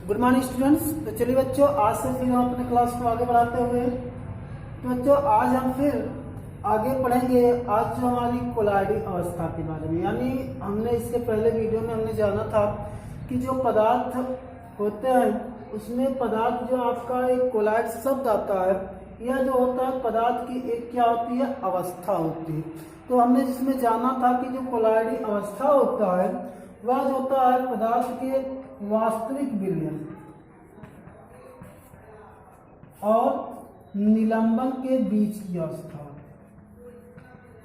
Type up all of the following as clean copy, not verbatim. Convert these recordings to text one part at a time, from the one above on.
Good morning students. तो चलिए बच्चों, आज से फिर हम अपने क्लास को आगे बढ़ाते हुए तो बच्चों आज हम फिर आगे पढ़ेंगे। आज जो हमारी कोलाइडी अवस्था के बारे में, यानी हमने इसके पहले वीडियो में हमने जाना था कि जो पदार्थ होते हैं उसमें पदार्थ जो आपका एक कोलाइड शब्द आता है, यह जो होता है पदार्थ की एक क्या होती है, अवस्था होती है। तो हमने जिसमें जाना था कि जो कोलाइडी अवस्था होता है वह जो होता है पदार्थ के वास्तविक विलयन और निलंबन के बीच की अवस्था।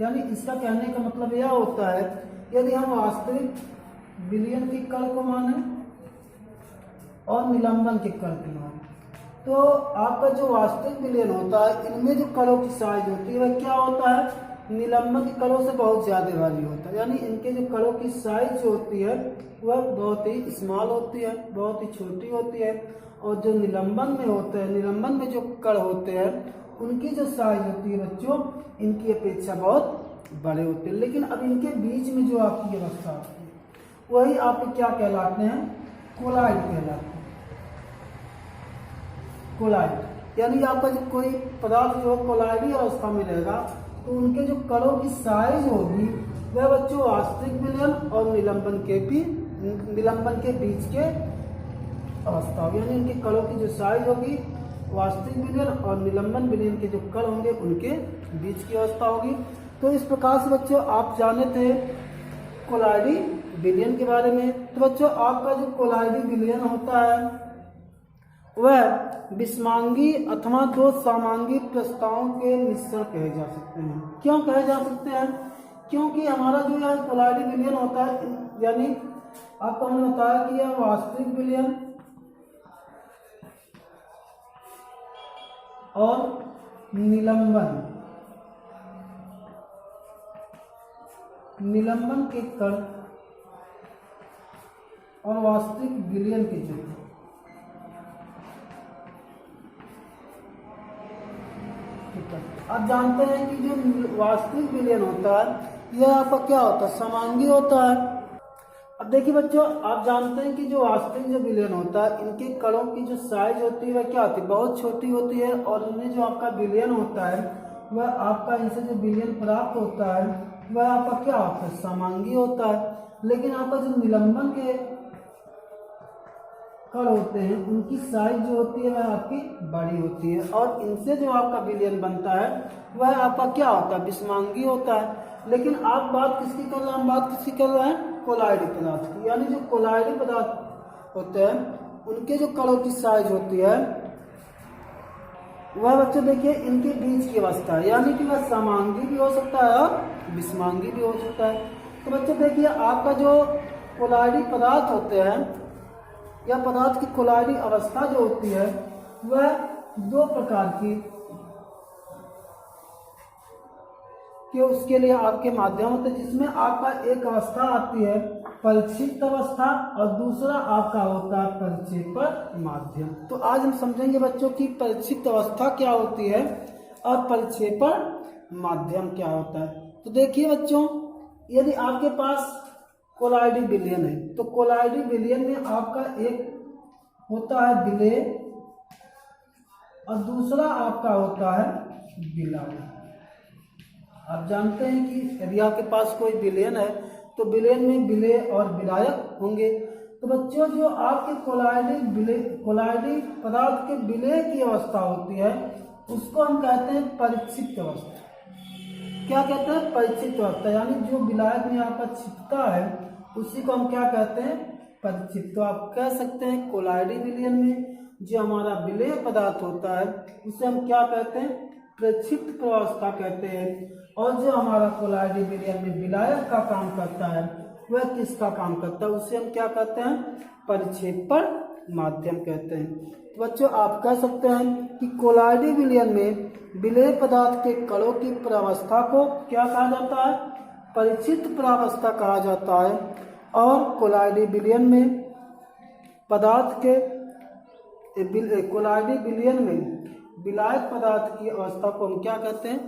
यानी इसका कहने का मतलब यह होता है, यदि हम वास्तविक विलयन के कण को माने और निलंबन के कण को माने, तो आपका जो वास्तविक विलयन होता है इनमें जो कणों की साइज होती है वह क्या होता है, निलंबन के कणों से बहुत ज्यादा भारी होता है। यानी इनके जो कणों की साइज जो होती है वह बहुत ही स्मॉल होती है, बहुत ही छोटी होती है। और जो निलंबन में होते हैं, निलंबन में जो कण होते हैं उनकी जो साइज होती है बच्चों, इनकी अपेक्षा बहुत बड़े होते हैं। लेकिन अब इनके बीच में जो आपकी अवस्था होती है वही आपके क्या कहलाते हैं, कोलाइड कहलाते हैं। कोलाइड यानी आपका जो कोई पदार्थ जो कोलाइडी अवस्था में रहेगा तो उनके जो कणों की साइज होगी वह बच्चों वास्तविक विलयन और निलंबन के बीच के अवस्था होगी। यानी इनके कणों की जो साइज होगी वास्तविक विलयन और निलंबन विलयन के जो कण होंगे उनके बीच की अवस्था होगी। तो इस प्रकार से बच्चों आप जाने थे कोलाइडी विलयन के बारे में। तो बच्चों आपका जो कोलाइडी विलयन होता है वह विषमांगी अथवा दो समांगी प्रस्तावों के मिश्रण कहे जा सकते हैं। क्यों कहे जा सकते हैं? क्योंकि हमारा जो यह कोलाइडी विलयन होता है, यानी आपको हमने बताया कि यह वास्तविक विलयन और निलंबन के कण और वास्तविक विलयन के जो आप जानते हैं कि जो वास्तविक विलयन होता है यह आपका क्या होता है, समांगी होता है। अब देखिए बच्चों, आप जानते हैं कि जो वास्तविक जो विलयन होता है इनके कणों की जो साइज होती है वह क्या होती है, बहुत छोटी होती है। और इनमें जो आपका विलयन होता है वह आपका इनसे जो विलयन प्राप्त होता है वह आपका क्या होता है, समांगी होता है। लेकिन आपका जो निलंबन के कण होते हैं उनकी साइज जो होती है वह आपकी बड़ी होती है और इनसे जो आपका विलयन बनता है वह आपका क्या होता है, विषमांगी होता है। लेकिन आप बात किसकी कर रहे हैं, हम बात किसकी कर रहे हैं, कोलाइडी पदार्थ की। यानी जो कोलाइडी पदार्थ होते हैं उनके जो कणों की साइज होती है वह बच्चों देखिए इनके बीच की अवस्था है, यानी कि वह समांगी भी हो सकता है और विषमांगी भी हो सकता है। तो बच्चों देखिए आपका जो कोलाइडी पदार्थ होते हैं या पदार्थ की कोलाइडी अवस्था जो होती है वह दो प्रकार की कि उसके लिए आपके माध्यम होते हैं, जिसमें आपका एक अवस्था आती है परिक्षिप्त अवस्था और दूसरा आपका होता है परिक्षेपण माध्यम। तो आज हम समझेंगे बच्चों की परिक्षिप्त अवस्था क्या होती है और परिक्षेपण माध्यम क्या होता है। तो देखिए बच्चों, यदि आपके पास कोलाइडी विलयन है तो कोलाइडी विलयन में आपका एक होता है विलेय और दूसरा आपका होता है विलायक। आप जानते हैं कि यदि आपके पास कोई विलयन है तो विलयन में विलेय और विलायक होंगे। तो बच्चों जो आपके कोलाइडी पदार्थ के विलेय की अवस्था होती है उसको हम कहते हैं परिक्षिप्त अवस्था। क्या कहते हैं, परिक्षिप्त अवस्था। यानी जो विलायक में आपका छिपता है उसी को हम क्या कहते हैं, परिक्षिप्त। तो आप कह सकते हैं कोलाइडी विलयन में जो हमारा विलेय पदार्थ होता है उसे हम क्या कहते हैं, प्रक्षिप्त अवस्था कहते हैं। और जो हमारा कोलाइडी विलयन में विलायक का काम करता है वह किसका काम करता है, उसे हम क्या कहते हैं, परिक्षेपण माध्यम कहते हैं। तो बच्चों आप कह सकते हैं कि कोलाइडी विलयन में विलेय पदार्थ के कणों की प्रावस्था को क्या कहा जाता है, परिक्षिप्त प्रावस्था कहा जाता है। और कोलाइडी विलयन में पदार्थ के कोलाइडी विलयन में विलायक पदार्थ की अवस्था को हम क्या कहते हैं,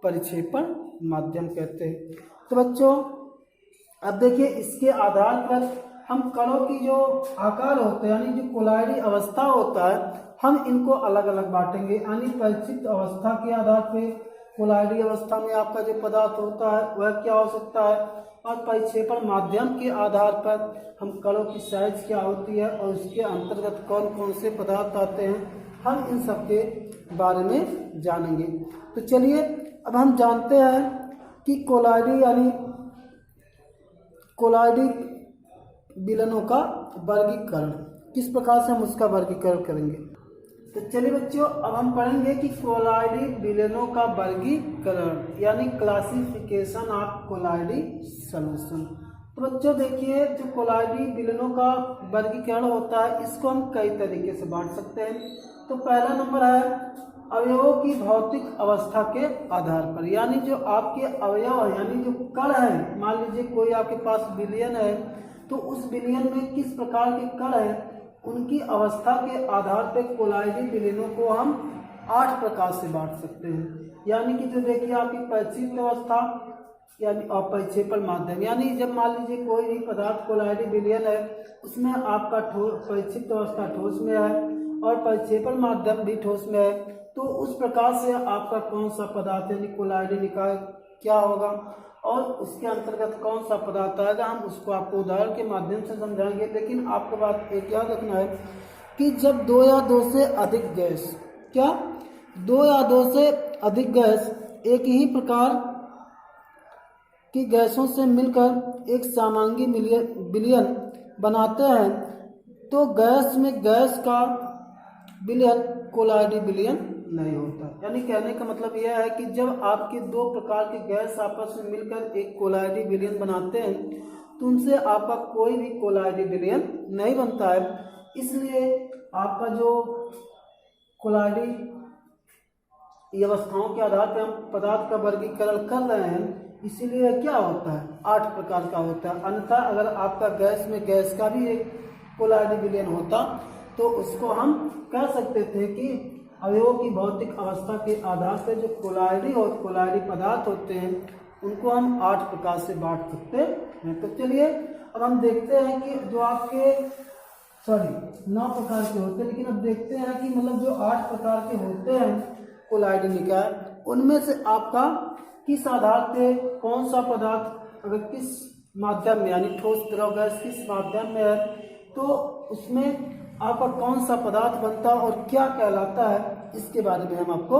परिक्षेपण माध्यम कहते हैं। तो बच्चों अब देखिए इसके आधार पर हम कणों की जो आकार होते हैं यानी जो कोलाइडी अवस्था होता है, हम इनको अलग अलग बांटेंगे। यानी परिचित अवस्था के आधार पे कोलाइडी अवस्था में आपका जो पदार्थ होता है वह क्या हो सकता है, और परिक्षेपण माध्यम के आधार पर हम कणों की साइज क्या होती है और उसके अंतर्गत कौन कौन से पदार्थ आते हैं, हम इन सब के बारे में जानेंगे। तो चलिए अब हम जानते हैं कि कोलाइडी यानी कोलाइडी विलयनों का वर्गीकरण किस प्रकार से हम उसका वर्गीकरण करेंगे। तो चलिए बच्चों अब हम पढ़ेंगे कि कोलाइडी विलयनों का वर्गीकरण यानी क्लासिफिकेशन ऑफ कोलाइडी सॉल्यूशन। तो बच्चों देखिए जो कोलाइडी विलयनों का वर्गीकरण होता है इसको हम कई तरीके से बांट सकते हैं। तो पहला नंबर है अवयवों की भौतिक अवस्था के आधार पर, यानी जो आपके अवयव है यानी जो कण है, मान लीजिए कोई आपके पास विलयन है तो उस विलयन में किस प्रकार के कण है उनकी अवस्था के आधार पर कोलाइडी विलयनों को हम 8 प्रकार से बांट सकते हैं। यानी कि जो देखिए आपकी परिचित अवस्था यानी अपरिक्षेपण माध्यम, यानी जब मान लीजिए कोई भी पदार्थ कोलाइडी विलयन है उसमें आपका परिचित अवस्था ठोस में है और परिक्षेपण माध्यम भी ठोस में है, तो उस प्रकार से आपका कौन सा पदार्थ यानी कोलाइडी निकाय क्या होगा और उसके अंतर्गत कौन सा पदार्थ आएगा, हम उसको आपको उदाहरण के माध्यम से समझाएंगे। लेकिन आपको बात एक याद रखना है कि जब 2 या 2 से अधिक गैस, क्या 2 या 2 से अधिक गैस एक ही प्रकार की गैसों से मिलकर एक समांगी विलयन बनाते हैं तो गैस में गैस का विलयन कोलाइडी विलयन नहीं होता। यानी कहने का मतलब यह है कि जब आपके 2 प्रकार के गैस आपस में मिलकर एक कोलाइडी विलयन बनाते हैं तो उनसे आपका कोई भी कोलाइडी विलयन नहीं बनता है। इसलिए आपका जो कोलाइडी अवस्थाओं के आधार पर हम पदार्थ का वर्गीकरण कर रहे हैं, इसीलिए क्या होता है 8 प्रकार का होता है। अन्यथा अगर आपका गैस में गैस का भी एक कोलाइडी विलयन होता तो उसको हम कह सकते थे कि अवयवों की भौतिक अवस्था के आधार पर जो कोलाइडी पदार्थ होते हैं उनको हम 8 प्रकार से बांट सकते हैं। तो चलिए अब हम देखते हैं कि जो आपके 9 प्रकार के होते हैं, लेकिन अब देखते हैं कि मतलब जो 8 प्रकार के होते हैं कोलाइडी निकाय, उनमें से आपका किस आधार पे कौन सा पदार्थ अगर किस माध्यम में यानी ठोस द्रव गैस किस माध्यम में है तो उसमें आपका कौन सा पदार्थ बनता है और क्या कहलाता है, इसके बारे में हम आपको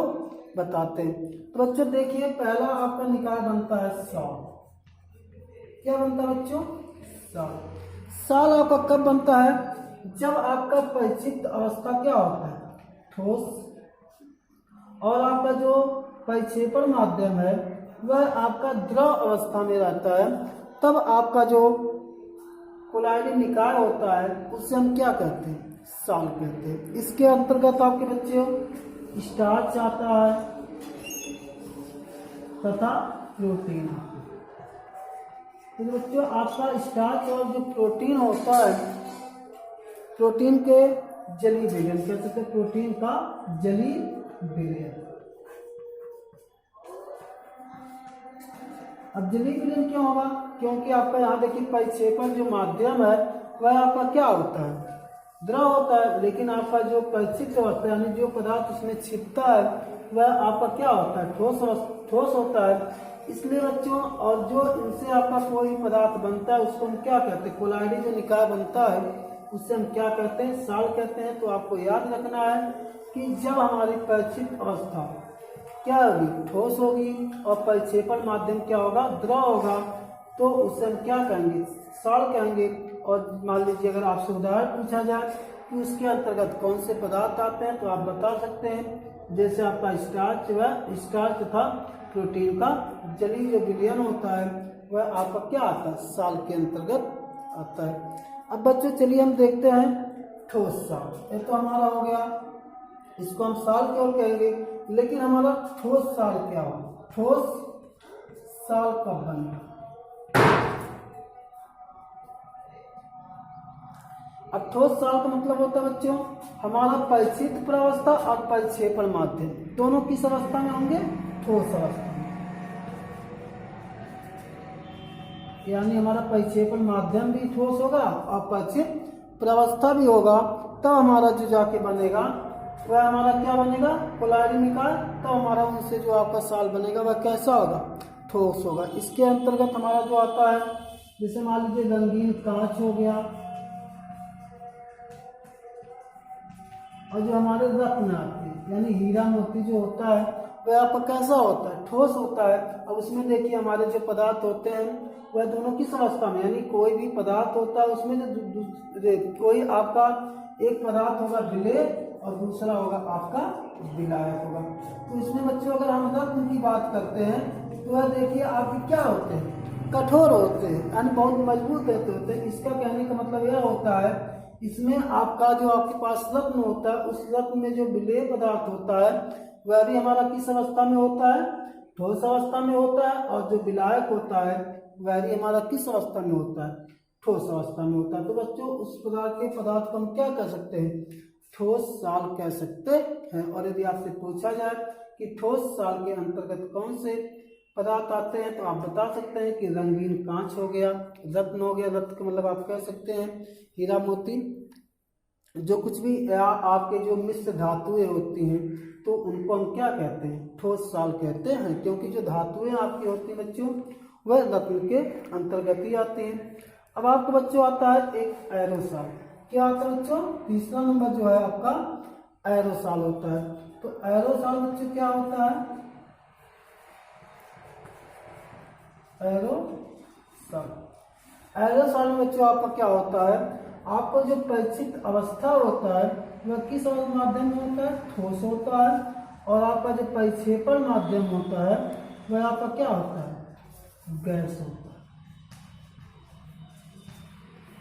बताते हैं। तो बच्चों देखिए पहला आपका निकाय बनता है साल। क्या बनता है बच्चों? साल। साल आपका कब बनता है? जब आपका परिचित अवस्था क्या होता है? ठोस, और आपका जो परिक्षेपण माध्यम है वह आपका द्रव अवस्था में रहता है, तब आपका जो कोलाइडी निकाय होता है उससे हम क्या कहते हैं? साल कहते हैं। इसके अंतर्गत आपके बच्चों स्टार्च आता है तथा प्रोटीन। तो बच्चों आपका स्टार्च और जो प्रोटीन होता है, प्रोटीन के जलीय विलयन कह सकते हैं, प्रोटीन का जलीय विलयन। अब जलीय विलयन क्यों होगा? क्योंकि आपका यहाँ देखिए परिक्षेपण जो माध्यम है वह आपका क्या होता है? द्रव होता है, लेकिन आपका जो परिचित अवस्था यानी जो पदार्थ उसमें छिपता है वह आपका क्या होता है? ठोस होता है। इसलिए बच्चों और जो इनसे आपका कोई पदार्थ बनता है उसको हम क्या कहते हैं? कोलाइडी जो निकाय बनता है उससे हम क्या कहते हैं? साल कहते हैं। तो आपको याद रखना है कि जब हमारी परिचित अवस्था क्या होगी? ठोस होगी और परिक्षेपण माध्यम क्या होगा? द्रव होगा, तो उसे हम क्या कहेंगे? साल कहेंगे। और मान लीजिए अगर आपसे उदाहरण पूछा जाए कि उसके अंतर्गत कौन से पदार्थ आते हैं तो आप बता सकते हैं, जैसे आपका स्टार्च व स्टार्च तथा प्रोटीन का जलीय जो विलयन होता है वह आपका क्या आता है? साल के अंतर्गत आता है। अब बच्चों चलिए हम देखते हैं ठोस साल। ये तो हमारा हो गया, इसको हम साल केवल कहेंगे, लेकिन हमारा ठोस साल क्या होगा? ठोस साल कब बनेगा? अब ठोस साल का मतलब होता है बच्चों हमारा परिचित प्रावस्था और परिक्षेपण माध्यम दोनों किस अवस्था में होंगे? ठोस अवस्था में। यानी हमारा परिक्षेपण माध्यम भी ठोस होगा और परिक्षेप प्रावस्था भी होगा, तब हमारा जो जाके बनेगा वह हमारा क्या बनेगा, कोलायडी निकाय। तब हमारा उनसे जो आपका साल बनेगा वह कैसा होगा, ठोस होगा। इसके अंतर्गत हमारा जो आता है, जैसे मान लीजिए रंगीन कांच हो गया, और जो हमारे रत्न आते हैं यानी हीरा मोती जो होता है वह आपका कैसा होता है, ठोस होता है। अब उसमें देखिए हमारे जो पदार्थ होते हैं वह दोनों किस अवस्था में, यानी कोई भी पदार्थ होता है उसमें जो कोई आपका एक पदार्थ होगा विलेय और दूसरा होगा आपका विलायक होगा। तो इसमें बच्चों अगर हम रत्न की बात करते हैं तो वह देखिए आपके क्या होते हैं, कठोर होते हैं यानी बहुत मजबूत होते हैं। इसका कहने का मतलब यह होता है इसमें आपका जो आपके पास रत्न होता है उस रत्न में जो विलेय पदार्थ होता है वह भी हमारा किस अवस्था में होता है, ठोस अवस्था में होता है, और जो विलायक होता है वह भी हमारा किस अवस्था में होता है, ठोस अवस्था में होता है। तो बच्चों उस प्रकार के पदार्थ को हम क्या कह सकते हैं, ठोस साल कह सकते हैं। और यदि आपसे पूछा जाए कि ठोस साल के अंतर्गत कौन से पदार्थ आते हैं तो आप बता सकते हैं कि रंगीन कांच हो गया, रत्न हो गया, रत्न का मतलब आप कह सकते हैं हीरा मोती, जो कुछ भी आपके जो मिश्र धातुएं होती हैं तो उनको हम क्या कहते हैं, ठोस साल कहते हैं, क्योंकि जो धातुएं आपकी होती हैं बच्चों वह रत्न के अंतर्गत ही आती हैं। अब आपको बच्चों आता है एक एरोसाल। क्या आता है बच्चों, तीसरा नंबर जो है आपका एरोसाल होता है। तो एरोसाल बच्चों क्या होता है, एरोसाल, एरोसाल में बच्चों आपका क्या होता है, आपको जो परिचित अवस्था होता है वह किस माध्यम में होता है, ठोस होता है, और आपका जो परिक्षेपण माध्यम होता है वह आपका क्या होता है, गैस होता है।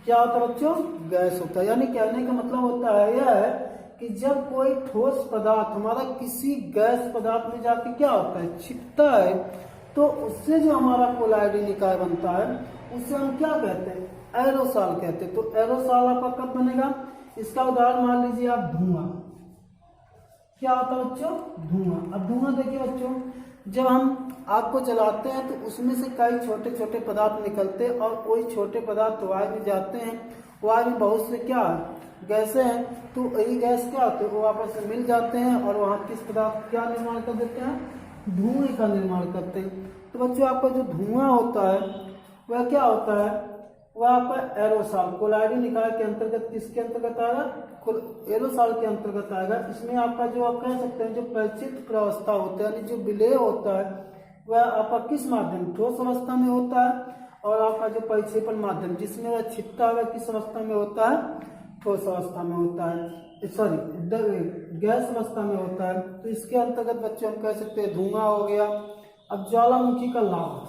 क्या होता है बच्चों, गैस होता है। यानी कहने का मतलब होता है यह है कि जब कोई ठोस पदार्थ हमारा किसी गैस पदार्थ में जाके क्या होता है, छिपता है, तो उससे जो हमारा कोलायडी निकाय बनता है उससे हम क्या कहते हैं, एरोसाल कहते हैं। तो एरोसाल आपका कब बनेगा, इसका उदाहरण मान लीजिए आप धुआं। क्या होता है बच्चों, धुआं। अब धुआं देखिए बच्चों, जब हम आग को जलाते हैं तो उसमें से कई छोटे छोटे पदार्थ निकलते हैं और वही छोटे पदार्थ वायु में जाते हैं। वायु में बहुत से क्या गैसें हैं, तो यही गैस क्या होते हैं, वो आपस में मिल जाते हैं और वहाँ किस पदार्थ क्या निर्माण कर देते हैं, धुएं का निर्माण करते हैं। तो बच्चों आपका जो धुआं होता है वह क्या होता है, वह आपका एरोसाल कोलायडी निकाय के अंतर्गत किसके अंतर्गत आएगा, एरोसाल के अंतर्गत आएगा। इसमें आपका जो आप कह सकते हैं जो परिचित प्रावस्था होता है यानी जो विलेय होता है वह आपका किस माध्यम, ठोस अवस्था में होता है, और आपका जो परिक्षेपण माध्यम जिसमें वह छिपता है किस अवस्था में होता है, ठोस अवस्था में होता है, सॉरी गैस अवस्था में होता है। तो इसके अंतर्गत बच्चों हम कह सकते हैं धुआं हो गया। अब ज्वालामुखी का लाभ,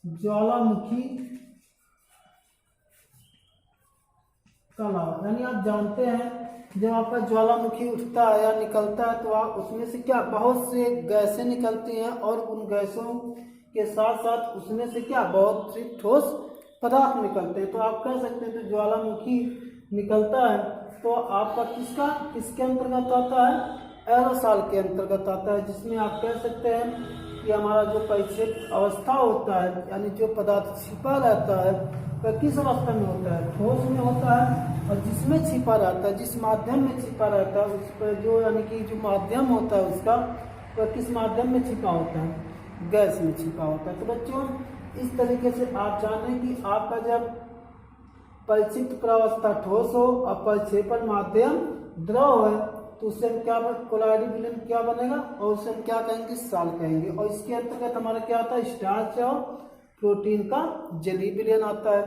ज्वालामुखी का लाभ यानी आप जानते हैं जब आपका ज्वालामुखी उठता है या निकलता है तो आप उसमें से क्या बहुत से गैसें निकलती हैं और उन गैसों के साथ साथ उसमें से क्या बहुत से ठोस पदार्थ निकलते हैं। तो आप कह सकते हैं तो ज्वालामुखी निकलता है तो आपका किसके अंतर्गत आता है, एरोसाल के अंतर्गत आता है, जिसमें आप कह सकते हैं कि हमारा जो परिक्षेप अवस्था होता है यानी जो पदार्थ छिपा रहता है वह किस अवस्था में होता है, ठोस में होता है, और जिसमें छिपा रहता है जिस माध्यम में छिपा रहता है उस पर जो यानी कि जो माध्यम होता है उसका वह किस माध्यम में छिपा होता है, गैस में छिपा होता है। तो बच्चों इस तरीके से आप जानें कि आपका जब परिचित प्रावस्था ठोस हो और परिक्षेपण माध्यम द्रव है तो उससे हम क्या कोलायडी विलयन क्या बनेगा और उससे हम क्या कहेंगे, साल कहेंगे। और इसके अंतर्गत हमारा क्या आता है, स्टार्च और प्रोटीन का जलीय विलयन आता है।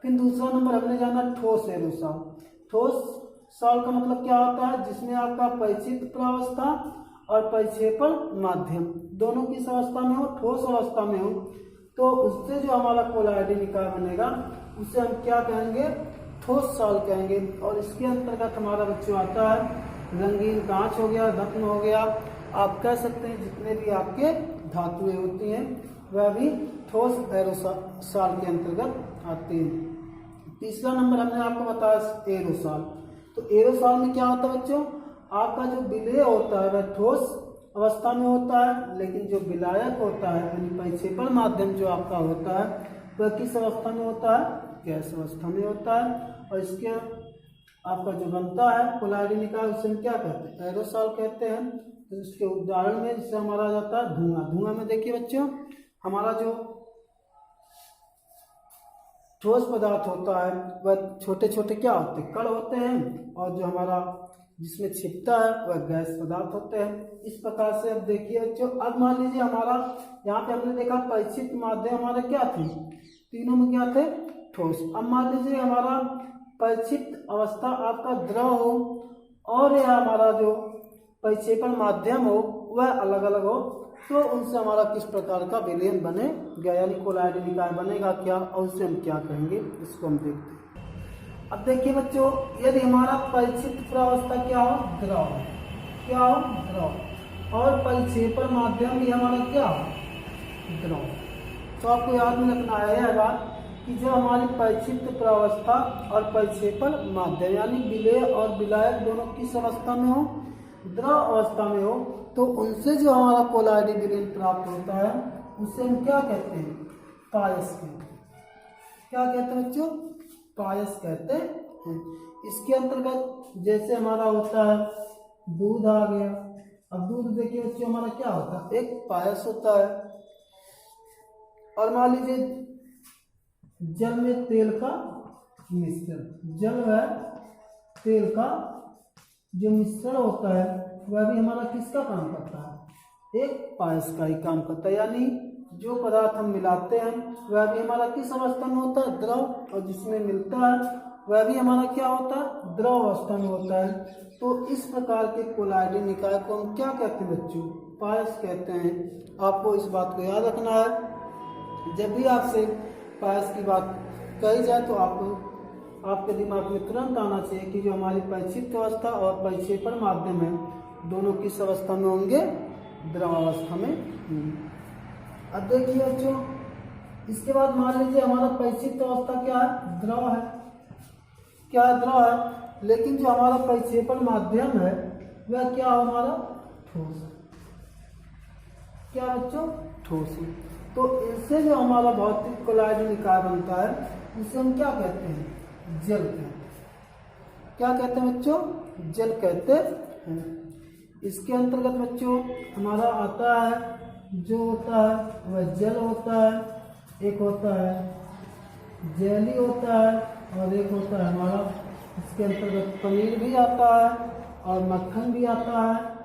फिर दूसरा नंबर हमने जाना ठोस एरोसाल। ठोस साल का मतलब क्या होता है, जिसमें आपका परिचित प्रावस्था और परिक्षेपण माध्यम दोनों किस अवस्था में हो, ठोस अवस्था में हो, तो उससे जो हमारा कोलायडी निकाय बनेगा उसे हम क्या कहेंगे, ठोस साल कहेंगे। और इसके अंतर्गत हमारा बच्चों आता है रंगीन कांच हो गया, रत्न हो गया, आप कह सकते हैं जितने भी आपके धातुएं होती हैं वह भी ठोस एरोसाल के अंतर्गत आते हैं। तीसरा नंबर हमने आपको बताया एरोसाल। तो एरोसाल में क्या होता है बच्चों, आपका जो विलेय होता है वह ठोस अवस्था में होता है, लेकिन जो विलायक होता है यानी परिक्षेपण माध्यम जो आपका होता है वह किस अवस्था में होता है? गैस अवस्था में होता है। और इसके आपका जो बनता है कोलाइडी निकाय उसे हम क्या कहते हैं? एरोसॉल कहते हैं। तो इसके उदाहरण में जिससे हमारा आ जाता है धुआं। धुआं में देखिए बच्चों, हमारा जो ठोस पदार्थ होता है वह छोटे छोटे क्या होते हैं? कण होते हैं, और जो हमारा जिसमें छिपता है वह गैस पदार्थ होते हैं। इस प्रकार से अब देखिए बच्चों, अब मान लीजिए हमारा यहाँ पे हमने देखा परिचित माध्यम हमारे क्या थे? तीनों में क्या थे? ठोस। अब मान लीजिए हमारा परिचित अवस्था आपका द्रव हो और यह हमारा जो परिक्षेपण माध्यम हो वह अलग अलग हो, तो उनसे हमारा किस प्रकार का विलयन बनेगा यानी कोलाइडी निकाय बनेगा क्या, और उससे हम क्या कहेंगे इसको हम देखते हैं। अब देखिए बच्चों, यदि हमारा परिचित प्रावस्था क्या हो? द्रव। क्या हो? द्रव। और परिक्षेपण माध्यम भी हमारा क्या हो? द्रव। तो आपको याद में रखना है यह बात कि जब हमारी परिचित प्रावस्था और परिक्षेपण माध्यम यानी विलेय और विलायक दोनों किस अवस्था में हो? द्रव अवस्था में हो, तो उनसे जो हमारा कोलाइडी विलयन प्राप्त होता है उसे हम क्या कहते हैं? पायस कहते हैं। क्या कहते हैं बच्चों? पायस कहते हैं। इसके अंतर्गत जैसे हमारा होता है दूध आ गया। अब दूध देखिए बच्चों हमारा क्या होता है? एक पायस होता है। और मान लीजिए जल में तेल का मिश्रण, जल व तेल का जो मिश्रण होता है वह भी हमारा किसका काम करता है? एक पायस का ही काम करता है। यानी जो पदार्थ हम मिलाते हैं वह भी हमारा किस अवस्था में होता है? द्रव। और जिसमें मिलता है वह भी हमारा क्या होता है? द्रव अवस्था में होता है। तो इस प्रकार के कोलाइडी निकाय को हम क्या कहते हैं बच्चों? पायस कहते हैं। आपको इस बात को याद रखना है, जब भी आपसे पायस की बात कही जाए तो आपके दिमाग में तुरंत आना चाहिए कि जो हमारी परिचित अवस्था और परिक्षेपण माध्यम है दोनों किस अवस्था में होंगे? द्रव अवस्था में होंगे। अब देखिए बच्चों, इसके बाद मान लीजिए हमारा परिचित अवस्था क्या है? द्रव है। क्या है? द्रव है। लेकिन जो हमारा परिक्षेपण माध्यम है वह क्या हो? हमारा ठोस। क्या बच्चों? ठोस। तो इससे जो हमारा भौतिक कोलाइडी निकाय बनता है उसे हम क्या कहते हैं? जल कहते हैं। क्या कहते हैं बच्चों? जल कहते हैं। इसके अंतर्गत बच्चों हमारा आता है जो होता है वह जल होता है, एक होता है जेली होता है, और एक होता है हमारा इसके अंतर्गत पनीर भी आता है और मक्खन भी आता है।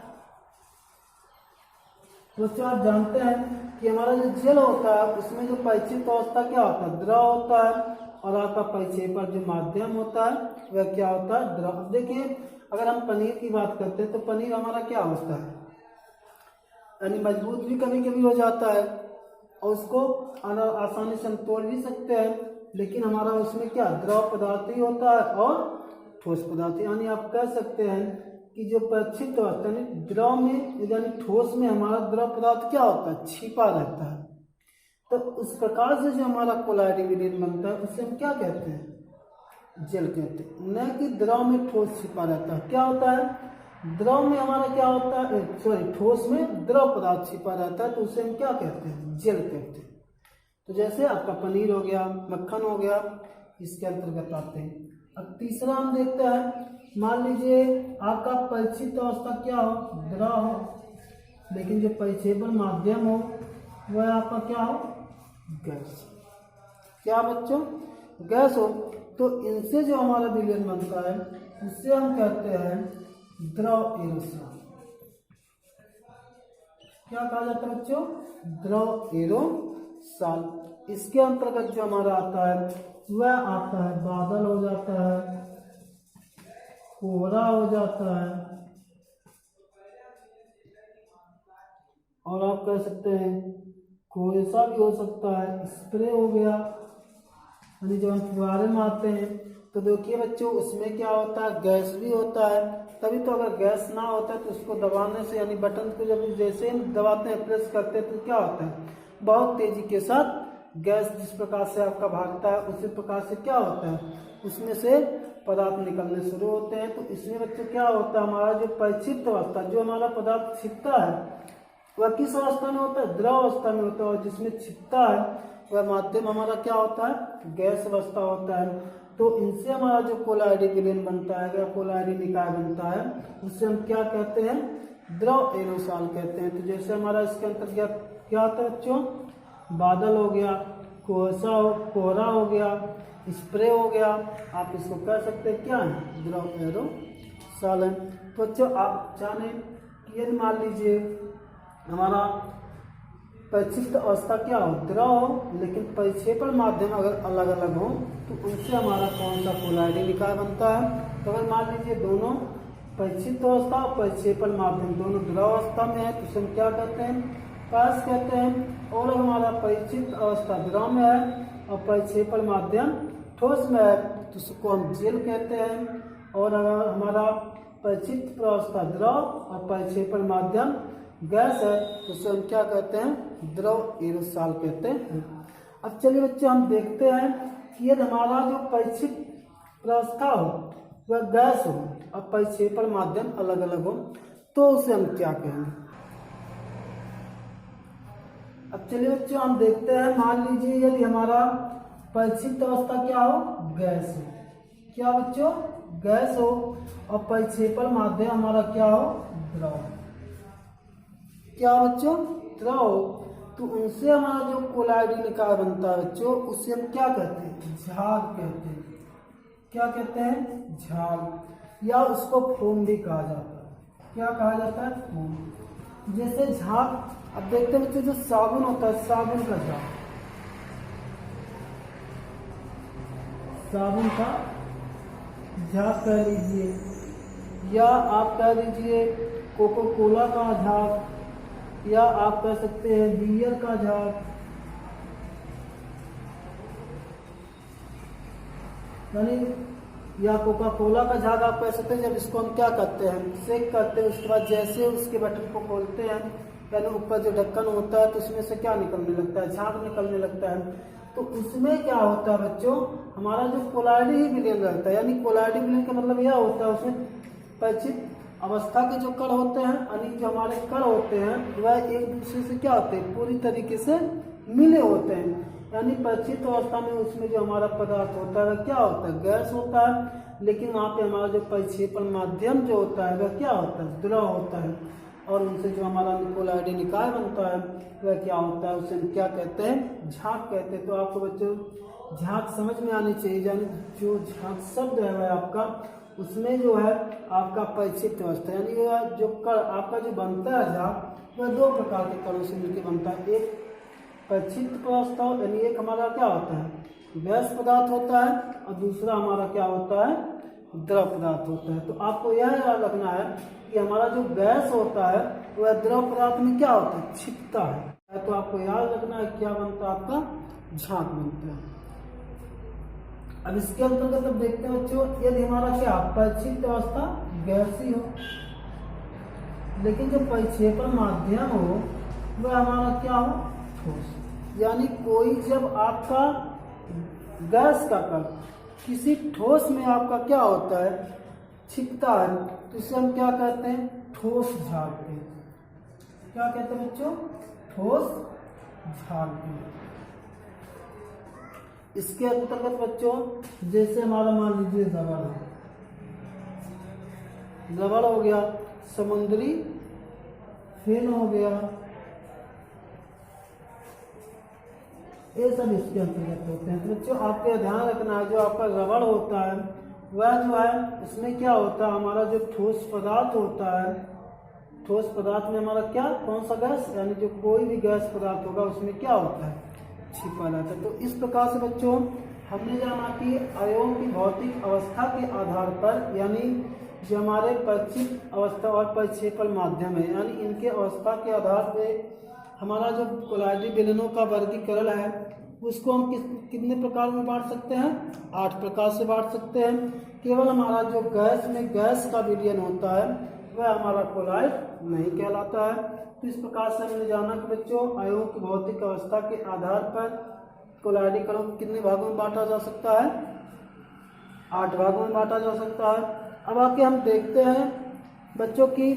तो आप जानते हैं कि हमारा जो जल होता है उसमें जो परिचित अवस्था क्या होता है? द्रव होता है। और आपका परिक्षेपण जो माध्यम होता है वह क्या होता है? द्रव। अब देखिए अगर हम पनीर की बात करते हैं तो पनीर हमारा क्या होता है? यानी मजबूत भी कभी कभी हो जाता है और उसको आसानी से हम तोड़ भी सकते हैं, लेकिन हमारा उसमें क्या? द्रव पदार्थ ही होता है और ठोस पदार्थ। यानी आप कह सकते हैं कि जो परिचित अवस्था यानी द्रव में यानी ठोस में हमारा द्रव पदार्थ क्या होता है? छिपा रहता है। तो उस प्रकार से जो हमारा कोलाइडी विलयन बनता है उसे हम क्या कहते हैं? जल कहते हैं। न कि द्रव में ठोस छिपा रहता है। क्या होता है? द्रव में हमारा क्या होता है? ठोस में द्रव पदार्थ छिपा रहता है, तो उसे हम क्या कहते हैं? जल कहते हैं। तो जैसे आपका पनीर हो गया, मक्खन हो गया, इसके अंतर्गत आते हैं। अब तीसरा हम देखते हैं, मान लीजिए आपका परिचित अवस्था क्या हो? द्रव हो, लेकिन जो परिक्षेपण माध्यम हो वह आपका क्या हो? गैस। क्या बच्चों? गैस हो। तो इनसे जो हमारा विलयन बनता है उससे हम कहते हैं द्रव एरोसॉल। क्या कहा जाता है बच्चों? द्रव एरोसॉल। इसके अंतर्गत जो हमारा आता है वह आता है बादल हो जाता है, कोहरा हो जाता है, और आप कह सकते हैं कोयसा भी हो सकता है, स्प्रे हो गया। यानी जब हम फुहारे में आते हैं तो देखिए बच्चों उसमें क्या होता है? गैस भी होता है। तभी तो अगर गैस ना होता है तो उसको दबाने से यानी बटन को जब जैसे ही दबाते हैं प्रेस करते हैं तो क्या होता है? बहुत तेजी के साथ गैस जिस प्रकार से आपका भागता है उसी प्रकार से क्या होता है? उसमें से पदार्थ निकलने शुरू होते हैं। तो इसमें बच्चों क्या होता है, हमारा जो परिक्षिप्त अवस्था, जो हमारा पदार्थ छिपता है वह किस अवस्था में होता है, द्रव अवस्था में होता है। और जिसमें छिपता है वह माध्यम हमारा क्या होता है, गैस अवस्था होता है। तो इनसे हमारा जो कोलाइडी विलयन बनता है या कोलाइडी निकाय बनता है उससे हम क्या कहते हैं, द्रव एरोसॉल कहते हैं। तो जैसे हमारा इसके अंतर्गत क्या होता है बच्चों, बादल हो गया, कोहरा हो गया, स्प्रे हो गया, आप इसको कह सकते हैं क्या है, द्रव एरोसॉल है। तो बच्चों आप जाने कि यदि मान लीजिए हमारा परिक्षिप्त अवस्था क्या हो, द्रव हो, लेकिन परिक्षेपण माध्यम अगर अलग अलग हो तो उनसे हमारा कौन सा कोलाइडी निकाय बनता है। तो अगर मान लीजिए दोनों परिक्षिप्त अवस्था और परिक्षेपण माध्यम दोनों द्रव अवस्था में है तो उसे हम क्या कहते हैं, पास कहते हैं। और अगर हमारा परिक्षिप्त अवस्था द्रव में है और परिक्षेपण माध्यम ठोस में है तो उसको हम जेल कहते हैं। और अगर हमारा परिक्षिप्त अवस्था द्रव और परिक्षेपण माध्यम गैस है तो उसे हम क्या कहते हैं, द्रव एरोसॉल कहते हैं। अब चलिए बच्चे हम देखते हैं कि यदि हमारा जो परिक्षिप्त अवस्था हो वह गैस हो और परिक्षेपण माध्यम अलग अलग हो तो उसे हम क्या कहेंगे। अब चलिए बच्चों हम देखते हैं, मान लीजिए यदि हमारा परिक्षिप्त अवस्था क्या हो, गैस हो, क्या बच्चों, गैस हो और परिक्षेपण माध्यम हमारा क्या हो, द्रव, क्या बच्चों, द्रव हो। तो उनसे हमारा जो कोलाइडी निकाय बनता है बच्चों उसे हम क्या कहते हैं, झाग कहते हैं। क्या कहते हैं, झाग, या उसको फोम भी कहा जाता है। क्या कहा जाता है, फोम। जैसे झाग, अब देखते हैं बच्चों जो साबुन होता है, साबुन का झाग, साबुन का झाग कह लीजिए, या आप कह लीजिए कोको कोला का झाग, या आप कह सकते हैं बियर का झाग, यानी या कोका कोला का झाग आप कह सकते हैं। जब इसको हम क्या करते हैं, सेक करते हैं, उसके बाद जैसे उसके बटन को खोलते हैं यानी ऊपर जो ढक्कन होता है तो उसमें से क्या निकलने लगता है, झाग निकलने लगता है। तो उसमें क्या होता है बच्चों, हमारा जो कोलाइडी ही विलयन रहता है। यानी कोलाइडी विलयन का मतलब यह होता है उसमें परिचित अवस्था के जो कण होते हैं, यानी जो हमारे कण होते हैं वह एक दूसरे से क्या होते हैं, पूरी तरीके से मिले होते हैं। यानी परिचित अवस्था में उसमें जो हमारा पदार्थ होता है वह क्या होता है, गैस होता है। लेकिन वहाँ पे हमारा जो परिक्षेपण माध्यम जो होता है वह क्या होता है, द्रव होता है। और उनसे जो हमारा कोलाइडी निकाय बनता है वह क्या होता है, उसे हम क्या कहते हैं, झाग कहते हैं। तो आपको बच्चों झाग समझ में आनी चाहिए। यानी जो झाग शब्द है वह आपका, उसमें जो है आपका परिक्षिप्त अवस्था, यानी वह जो कण आपका जो बनता है झाग वह दो प्रकार के कणों से मिलकर बनता है। एक परिक्षिप्त अवस्था यानी एक हमारा क्या होता है, गैस पदार्थ होता है, और दूसरा हमारा क्या होता है, द्रव पदार्थ होता है। तो आपको यह याद रखना है कि हमारा जो गैस होता है वह द्रव पदार्थ में क्या होता है, छिपता है। तो आपको याद रखना है क्या बनता है, आपका झाग बनता है। अब इसके अंतर्गत अब देखते हैं बच्चों, यदि हमारा क्या परिक्षिप्त अवस्था गैसीय हो, लेकिन जो परिक्षेपण माध्यम हो वह हमारा क्या हो, ठोस। यानी कोई जब आपका गैस का कण किसी ठोस में आपका क्या होता है, छिपता है, तो इसे हम क्या कहते हैं, ठोस झाग कहते हैं। क्या कहते हैं बच्चों, ठोस झाग। इसके अंतर्गत बच्चों जैसे हमारा मान लीजिए रबड़ है, रबड़ हो गया, समुद्री फेन हो गया, ये सब इसके अंतर्गत होते हैं। तो बच्चों आपको ध्यान रखना है, जो आपका रबड़ होता है वह जो है इसमें क्या होता है, हमारा जो ठोस पदार्थ होता है, ठोस पदार्थ में हमारा क्या, कौन सा गैस, यानी जो कोई भी गैस पदार्थ होगा उसमें क्या होता है, छिपा रहता है। तो इस प्रकार से बच्चों हमने जाना कि अयनों की भौतिक अवस्था के आधार पर, यानी जो हमारे परिक्षिप्त अवस्था और परिक्षेपण माध्यम है, यानी इनके अवस्था के आधार पर हमारा जो कोलाइडी विलयनों का वर्गीकरण है उसको हम कितने प्रकार में बांट सकते हैं, 8 प्रकार से बांट सकते हैं। केवल हमारा जो गैस में गैस का विलयन होता है वह हमारा कोलाइड नहीं कहलाता है। तो इस प्रकार से हमने जाना कि बच्चों अयनों की भौतिक अवस्था के आधार पर कोलाइडी कणों को कितने भागों में बांटा जा सकता है, 8 भागों में बांटा जा सकता है। अब आके हम देखते हैं बच्चों की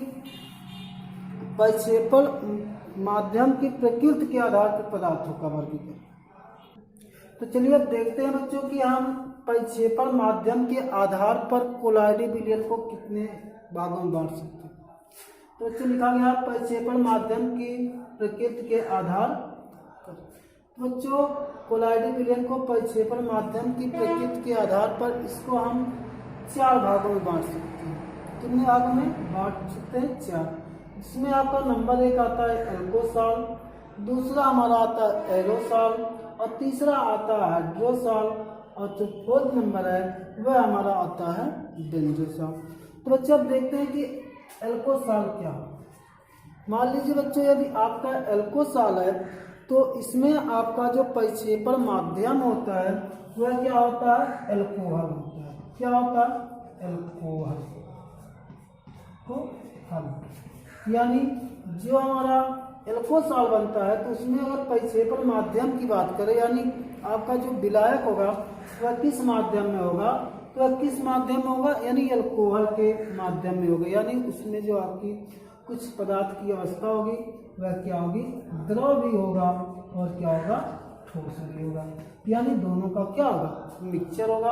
प्रक्षेपण माध्यम की प्रकृति के आधार पर पदार्थों का वर्गीकरण। तो चलिए अब देखते हैं बच्चों कि हम प्रक्षेपण माध्यम के आधार पर कोलाइडी विलयन को कितने भागों में बांट सकते हैं। तो बच्चों लिखा गया प्रक्षेपण माध्यम की प्रकृति के आधार पर। बच्चों कोलाइडी विलयन को प्रक्षेपण माध्यम की प्रकृति के आधार पर इसको हम 4 भागों में बांट सकते हैं। कितने भागों में बांट सकते हैं? 4। जिसमें आपका नंबर 1 आता है एल्कोसॉल, दूसरा हमारा आता है एरोसॉल और तीसरा आता है हाइड्रोसॉल और जो 4th नंबर है वह हमारा आता है बेंजोसॉल। तो बच्चों अब देखते हैं कि एल्कोसॉल क्या है। मान लीजिए बच्चों यदि आपका एल्कोसॉल है तो इसमें आपका जो प्रक्षेपण माध्यम होता है वह क्या होता है? एल्कोहल होता है। क्या होता है? एल्कोहल। यानी जो हमारा एल्कोसॉल बनता है तो उसमें अगर प्रक्षेपण माध्यम की बात करें यानी आपका जो विलायक होगा वह किस माध्यम में होगा? तो वह किस माध्यम में होगा? यानी एल्कोहल के माध्यम में होगा। यानी उसमें जो आपकी कुछ पदार्थ की अवस्था होगी वह क्या होगी? द्रव भी होगा और क्या होगा? ठोस भी होगा। यानी दोनों का क्या होगा? मिक्सचर होगा।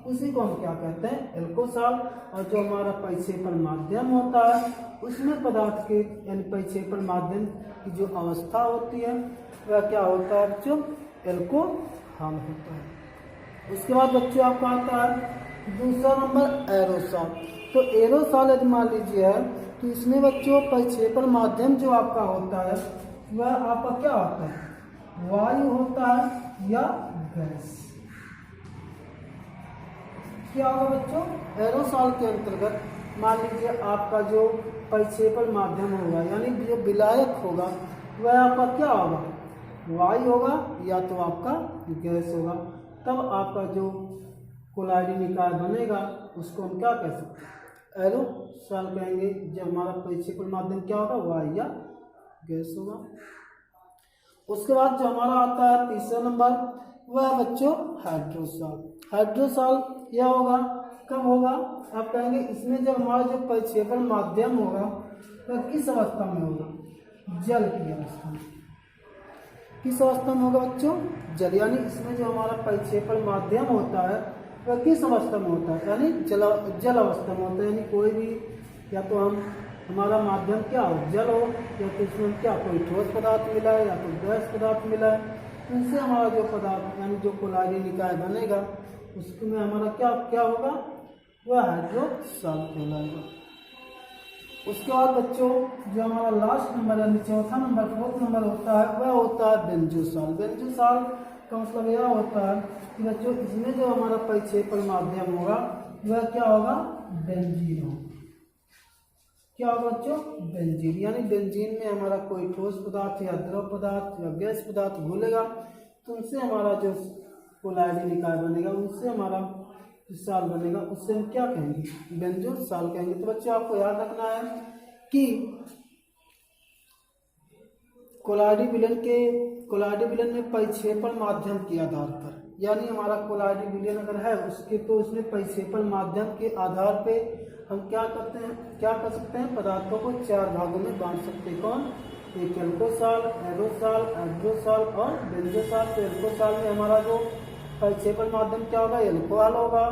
उसी को हम क्या कहते हैं? एल्कोसॉल। और जो हमारा प्रक्षेपण माध्यम होता है उसमें पदार्थ के यानी प्रक्षेपण माध्यम की जो अवस्था होती है वह क्या होता है बच्चों? एल्कोहल होता है। उसके बाद बच्चों आपका आता है दूसरा नंबर एरोसॉल। तो एरोसॉल यदि मान लीजिए है तो इसमें बच्चों प्रक्षेपण माध्यम जो आपका होता है वह आपका क्या होता है? वायु होता है या गैस। क्या होगा बच्चों? एरोसॉल के अंतर्गत मान लीजिए आपका जो प्रक्षेपण माध्यम होगा यानी जो विलायक होगा वह आपका क्या होगा? वायु होगा या तो आपका गैस होगा। तब आपका जो कोलाइडी निकाय बनेगा उसको हम क्या कह सकते हैं? एरोसॉल कहेंगे। जब हमारा प्रक्षेपण माध्यम क्या होगा? वायु या गैस होगा। उसके बाद जो हमारा आता है तीसरा नंबर वह बच्चों हाइड्रोसॉल। हाइड्रोसॉल यह होगा कब होगा? आप कहेंगे इसमें जब हमारा जो प्रक्षेपण माध्यम होगा वह किस अवस्था में होगा? जल की अवस्था में। किस अवस्था में होगा बच्चों? जल। यानी इसमें जो हमारा प्रक्षेपण माध्यम होता है वह किस अवस्था में होता है? यानी जल अवस्था में होता है। यानी कोई भी या तो हमारा माध्यम क्या हो? जल हो या तो इसमें क्या कोई ठोस पदार्थ मिला है या तो गैस पदार्थ मिला है। इनसे हमारा जो पदार्थ यानी जो कोलाइडी निकाय बनेगा उसमें हमारा क्या क्या होगा? वह हाइड्रोसॉल कहलाएगा। उसके बाद बच्चों जो हमारा लास्ट नंबर यानी चौथा नंबर 4th नंबर होता है वह होता है बेंजोसॉल। बेंजोसॉल का मतलब यह होता है कि बच्चों इसमें जो हमारा प्रक्षेपण माध्यम होगा वह क्या होगा? बेंजीन होगा। क्या होगा बच्चों? बेंजीन। यानी बेंजीन में हमारा कोई ठोस पदार्थ या द्रव पदार्थ या गैस पदार्थ घुलेगा तो उनसे हमारा जो कोलाइडी निकाय बनेगा उनसे हमारा सॉल बनेगा उससे हम क्या कहेंगे? बेंजोसॉल कहेंगे। तो बच्चों आपको याद रखना है कि कोलाइडी विलयन में प्रक्षेपण माध्यम के आधार पर यानी हमारा कोलाइडी विलयन अगर है उसके तो उसमें प्रक्षेपण माध्यम के आधार पे हम क्या कर सकते हैं? पदार्थों को 4 भागों में बांट सकते हैं। कौन? एक एल्कोसॉल, एरोसॉल, हाइड्रोसॉल और बेंजोसॉल। तो एल्कोसॉल में हमारा जो प्रक्षेपण माध्यम क्या होगा? एल्कोहल होगा।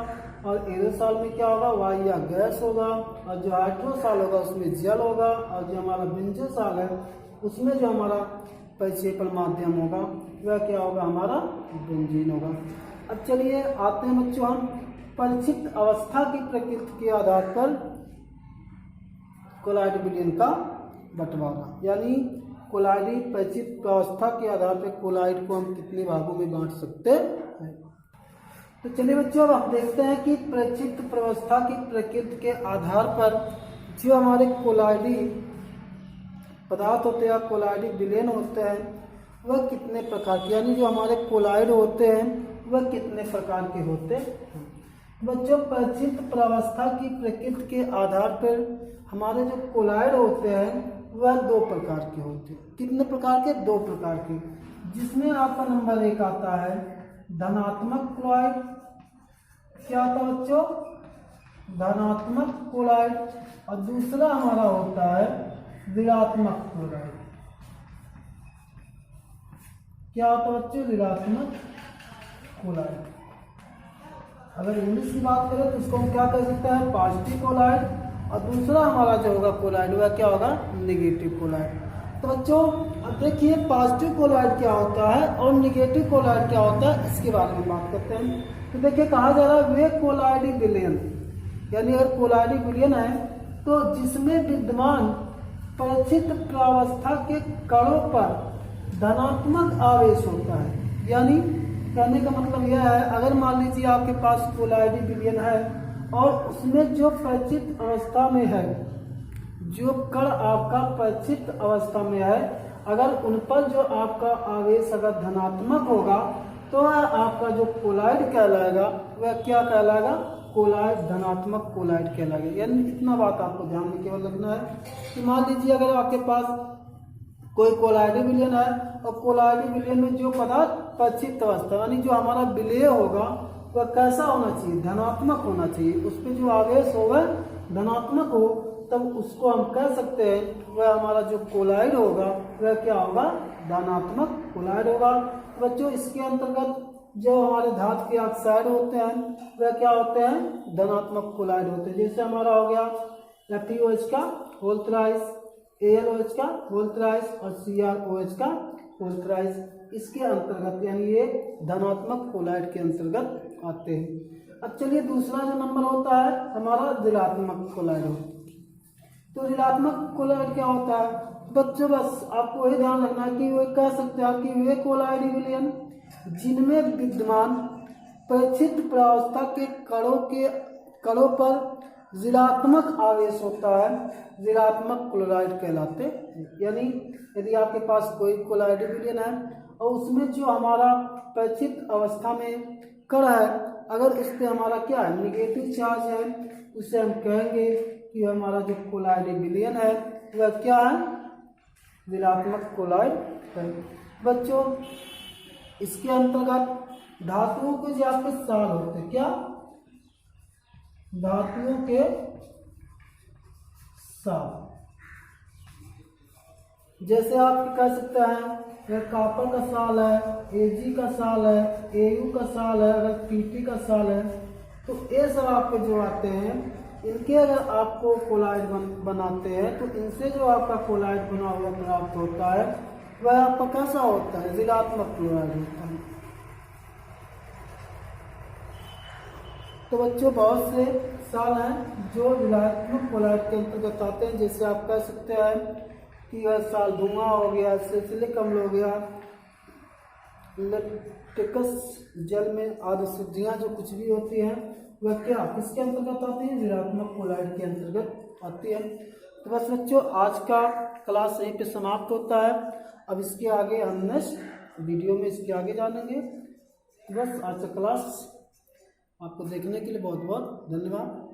और एरोसॉल में क्या होगा? वायु या गैस होगा। और जो हाइड्रोसॉल होगा उसमें जल होगा। और जो हमारा बेंजोसॉल है उसमें जो हमारा प्रक्षेपण माध्यम होगा वह क्या होगा? हमारा बेंजीन होगा। अब चलिए आते हैं बच्चों हम परिचित अवस्था की प्रकृति के आधार पर कोलाइडी विलयन का बंटवारा। यानी कोलाइडी परिचित अवस्था के आधार पर कोलाइड को हम कितने भागों में बांट सकते हैं। तो चलिए बच्चों अब हम देखते हैं कि परिचित अवस्था की प्रकृति के आधार पर जो हमारे कोलाइडी पदार्थ होते हैं कोलाइडी विलयन होते हैं वह कितने प्रकार के यानी जो हमारे कोलाइड होते हैं वह कितने प्रकार के होते हैं। बच्चों परिचित प्रावस्था की प्रकृति के आधार पर हमारे जो कोलाइड होते हैं वह 2 प्रकार के होते हैं। कितने प्रकार के? 2 प्रकार के। जिसमें आपका नंबर 1 आता है धनात्मक क्लोराइड क्या होता है बच्चों, धनात्मक क्लोराइड, और दूसरा हमारा होता है ऋणात्मक क्लोराइड। क्या होता है बच्चों, ऋणात्मक क्लोराइड। अगर इंग्लिश की बात करें तो इसको हम क्या कह सकते हैं, पॉजिटिव क्लोराइड, और दूसरा हमारा जो होगा क्लोराइड वह क्या होगा, नेगेटिव क्लोराइड। तो बच्चों अब देखिए पॉजिटिव क्लोराइड क्या होता है और नेगेटिव क्लोराइड क्या होता है, इसके बारे में बात करते हैं। तो देखिए कहा जा रहा है वे क्लोराइड विलयन, यानी अगर क्लोराइड विलयन है तो जिसमें विद्यमान परिचित प्रावस्था के कणों पर धनात्मक आवेश होता है। यानी कहने का मतलब यह है, अगर मान लीजिए आपके पास क्लोराइड विलयन है और उसमें जो परिचित अवस्था में है, जो कण आपका परिचित अवस्था में है, अगर उन पर जो आपका आवेश अगर धनात्मक होगा तो आपका जो क्लोराइड कहलाएगा वह क्या कहलाएगा, क्लोराइड, धनात्मक क्लोराइड कहलाएगा। यानी इतना बात आपको ध्यान में केवल रखना है कि मान लीजिए अगर आपके पास कोई क्लोराइड विलयन है और क्लोराइड विलयन में जो पदार्थ परिचित अवस्था, यानी जो हमारा विलय होगा वह कैसा होना चाहिए, धनात्मक होना चाहिए, उस पर जो आवेश हो वह धनात्मक हो, तब उसको हम कह सकते हैं वह हमारा जो क्लोराइड होगा वह क्या होगा, धनात्मक क्लोराइड होगा। बच्चों इसके अंतर्गत जो हमारे धातु के ऑक्साइड होते हैं वह क्या होते हैं, धनात्मक क्लोराइड होते हैं। जैसे हमारा हो गया FeOH का होल थ्राइस, AlOH का होल थ्राइस और CrOH का होल थ्राइस, इसके अंतर्गत यानी ये धनात्मक क्लोराइड के अंतर्गत आते हैं। अब चलिए दूसरा जो नंबर होता है हमारा ऋणात्मक क्लोराइड होता है। तो ऋणात्मक क्लोराइड क्या होता है बच्चों, बस आपको वही ध्यान रखना है कि वो कह सकते हैं कि वे क्लोराइड विलयन जिनमें विद्यमान परिचित प्रावस्था के कणों पर ऋणात्मक आवेश होता है, ऋणात्मक क्लोराइड कहलाते हैं। यानी यदि आपके पास कोई क्लोराइड विलयन है और उसमें जो हमारा परिचित अवस्था में कण है, अगर उस पर हमारा क्या है, निगेटिव चार्ज है, उसे हम कहेंगे कि हमारा जो क्लोराइड विलयन है वह क्या है, ऋणात्मक क्लोराइड है। बच्चों इसके अंतर्गत धातुओं के जो आपके साल होते हैं, क्या धातुओं के साल, जैसे आप कह सकते हैं यह कॉपर का साल है, Ag का साल है, Au का साल है, अगर Pt का साल है, तो ये सब आपके जो आते हैं इनके अगर आपको क्लोराइड बनाते हैं तो इनसे जो आपका क्लोराइड बना हुआ प्राप्त होता है वह आपका कैसा होता है, ऋणात्मक क्लोराइड होता है। तो बच्चों बहुत से साल हैं जो ऋणात्मक क्लोराइड के अंतर्गत आते हैं। जैसे आप कह सकते हैं कि यह साल धुआं हो गया, सल्फ्यूरिक अम्ल हो गया, लैक्टिकस जल में आदि शुद्धियाँ जो कुछ भी होती हैं वह क्या किसके अंतर्गत आती है, ऋणात्मक क्लोराइड के अंतर्गत आती है। तो बस बच्चों आज का क्लास यहीं पे समाप्त होता है। अब इसके आगे हम नेक्स्ट वीडियो में इसके आगे जानेंगे। बस आज का क्लास आपको देखने के लिए बहुत बहुत धन्यवाद।